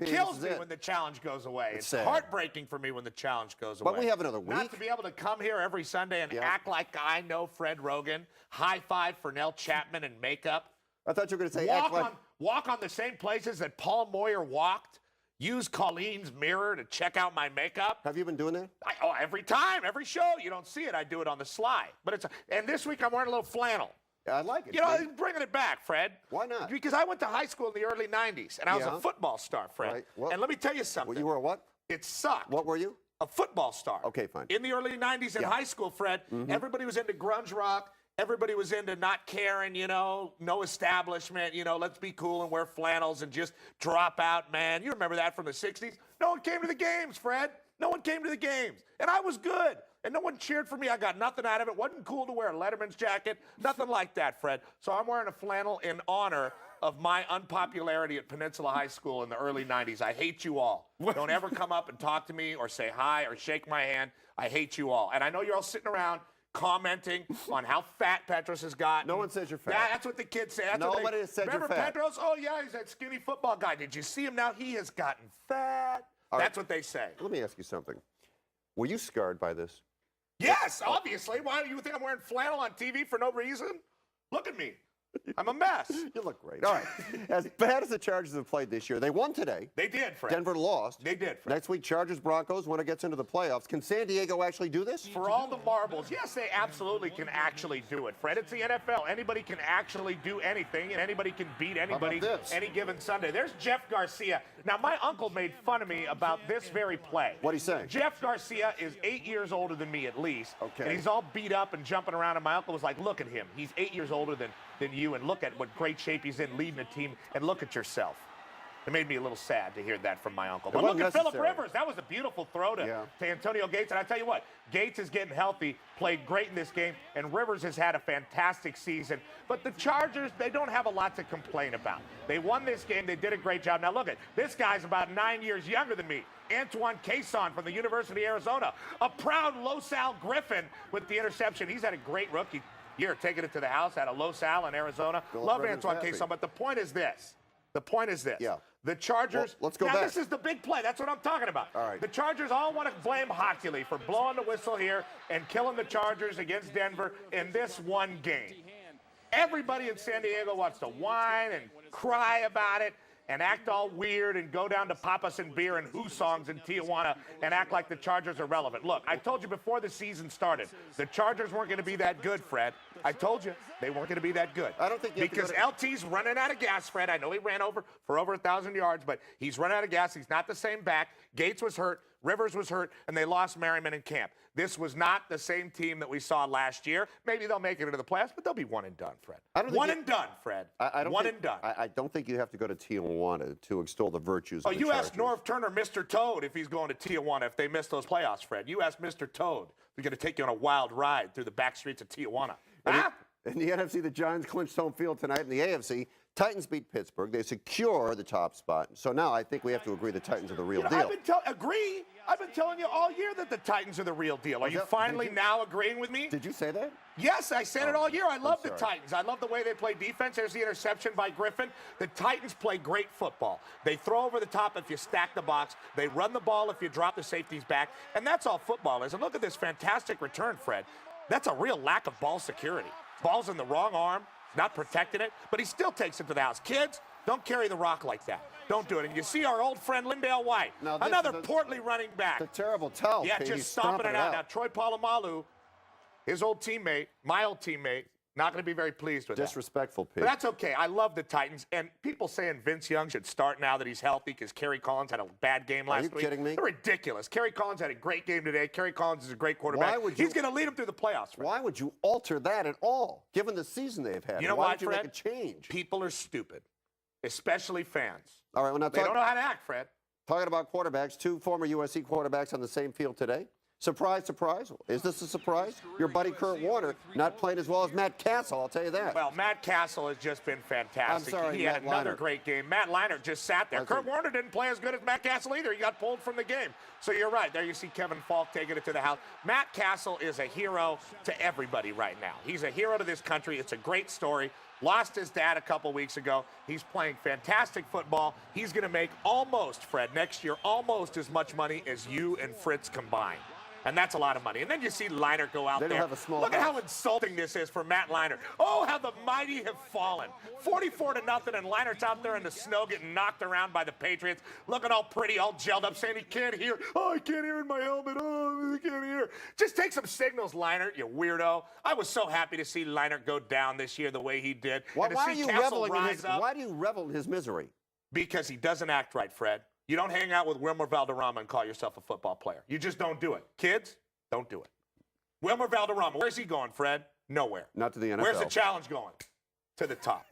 Kills me when the challenge goes away. It's heartbreaking for me when the challenge goes away. But we have another week. Not to be able to come here every Sunday and act like I know Fred Rogan, high five Fernell Chapman in makeup. I thought you were going to say walk on the same places that Paul Moyer walked. Use Colleen's mirror to check out my makeup. Have you been doing that? Every time, every show. You don't see it. I do it on the sly. And this week I'm wearing a little flannel. Yeah, I like it. You know, bringing it back, Fred. Why not? Because I went to high school in the early 90s, and I was a football star, Fred. Right. Well, and let me tell you something. Well, you were a what? It sucked. What were you? A football star. Okay, fine. In the early 90s in high school, Fred, everybody was into grunge rock. Everybody was into not caring, you know, no establishment, you know, let's be cool and wear flannels and just drop out, man. You remember that from the 60s? No one came to the games, Fred. No one came to the games. And I was good. And no one cheered for me. I got nothing out of it. Wasn't cool to wear a Letterman's jacket. Nothing like that, Fred. So I'm wearing a flannel in honor of my unpopularity at Peninsula High School in the early 90s. I hate you all. Don't ever come up and talk to me or say hi or shake my hand. I hate you all. And I know you're all sitting around commenting on how fat Petros has got. No one says you're fat. Yeah, that's what the kids say. Nobody has said you're fat. Remember Petros? Oh, yeah, he's that skinny football guy. Did you see him now? He has gotten fat. That's what they say. Let me ask you something. Were you scarred by this? Yes, obviously. Why do you think I'm wearing flannel on TV for no reason? Look at me. I'm a mess. You look great. All right. As bad as the Chargers have played this year, they won today. They did, Fred. Denver lost. They did, Fred. Next week, Chargers-Broncos, winner gets into the playoffs. Can San Diego actually do this? For all the marbles, yes, they absolutely can actually do it, Fred. It's the NFL. Anybody can actually do anything, and anybody can beat anybody any given Sunday. There's Jeff Garcia. Now, my uncle made fun of me about this very play. What'd he say? Jeff Garcia is 8 years older than me, at least. Okay. And he's all beat up and jumping around, and my uncle was like, look at him. He's 8 years older than you, and look at what great shape he's in leading a team, and look at yourself. It made me a little sad to hear that from my uncle. But look at Phillip Rivers. That was a beautiful throw to Antonio Gates. And I tell you what, Gates is getting healthy, played great in this game, and Rivers has had a fantastic season. But the Chargers, they don't have a lot to complain about. They won this game. They did a great job. Now, look at this guy's about 9 years younger than me. Antoine Cason from the University of Arizona. A proud Los Al Griffin with the interception. He's had a great rookie year, taking it to the house out of Los Al in Arizona. Love Antoine Cason, but the point is this. The point is this. Yeah. The Chargers. Well, let's go back. This is the big play. That's what I'm talking about. All right. The Chargers all want to blame Hockley for blowing the whistle here and killing the Chargers against Denver in this one game. Everybody in San Diego wants to whine and cry about it and act all weird and go down to Papas and Beer and Who songs in Tijuana and act like the Chargers are relevant. Look, I told you before the season started, the Chargers weren't going to be that good, Fred. I told you they weren't going to be that good. I don't think you because LT's running out of gas, Fred. I know he ran for over 1,000 yards, but he's running out of gas. He's not the same back. Gates was hurt. Rivers was hurt, and they lost Merriman in camp. This was not the same team that we saw last year. Maybe they'll make it into the playoffs, but they'll be one and done, Fred. One and done, Fred. I don't think you have to go to Tijuana to extol the virtues of the you Chargers. asked Norv Turner, Mr. Toad, if he's going to Tijuana if they miss those playoffs, Fred. You asked Mr. Toad. We're going to take you on a wild ride through the back streets of Tijuana. In the NFC, the Giants clinched home field tonight. In the AFC, Titans beat Pittsburgh. They secure the top spot. So now I think we have to agree the Titans are the real deal. I've been telling you all year that the Titans are the real deal. Are you finally now agreeing with me? Did you say that? Yes, I said it all year. I love the Titans. I love the way they play defense. There's the interception by Griffin. The Titans play great football. They throw over the top if you stack the box. They run the ball if you drop the safeties back. And that's all football is. And look at this fantastic return, Fred. That's a real lack of ball security. Ball's in the wrong arm, not protecting it, but he still takes it to the house. Kids, don't carry the rock like that. Don't do it. And you see our old friend Lindale White, another portly running back. It's a terrible tell. Yeah, just stomping it out. Now, Troy Polamalu, his old teammate, my old teammate, not going to be very pleased with that. Disrespectful, Pete. But that's okay. I love the Titans. And people saying Vince Young should start now that he's healthy because Kerry Collins had a bad game last week. Are you kidding me? They're ridiculous. Kerry Collins had a great game today. Kerry Collins is a great quarterback. He's going to lead them through the playoffs. Fred. Why would you alter that at all, given the season they've had? You know why why, would you Fred? make a change? People are stupid, especially fans. All right, we're not They don't know how to act, Fred. Talking about quarterbacks, two former USC quarterbacks on the same field today. Surprise, surprise. Is this a surprise? Your buddy Kurt Warner not playing as well as Matt Castle, I'll tell you that. Well, Matt Castle has just been fantastic. I'm sorry, he had another great game. Matt Leinart just sat there. Kurt Warner didn't play as good as Matt Castle either. He got pulled from the game. So you're right. There you see Kevin Falk taking it to the house. Matt Castle is a hero to everybody right now. He's a hero to this country. It's a great story. Lost his dad a couple weeks ago. He's playing fantastic football. He's going to make almost, Fred, next year, almost as much money as you and Fritz combined. And that's a lot of money. And then you see Leinart go out there. They don't have a small Look at house. how insulting this is for Matt Leinart. Oh, how the mighty have fallen. 44-0, and Leinart's out there in the snow getting knocked around by the Patriots, looking all pretty, all gelled up, saying he can't hear. Oh, I can't hear in my helmet. Oh, I can't hear. Just take some signals, Leinart, you weirdo. I was so happy to see Leinart go down this year the way he did. Why and to see do you revel in his misery? Because he doesn't act right, Fred. You don't hang out with Wilmer Valderrama and call yourself a football player. You just don't do it. Kids, don't do it. Wilmer Valderrama, where's he going, Fred? Nowhere. Not to the NFL. Where's the challenge going? To the top.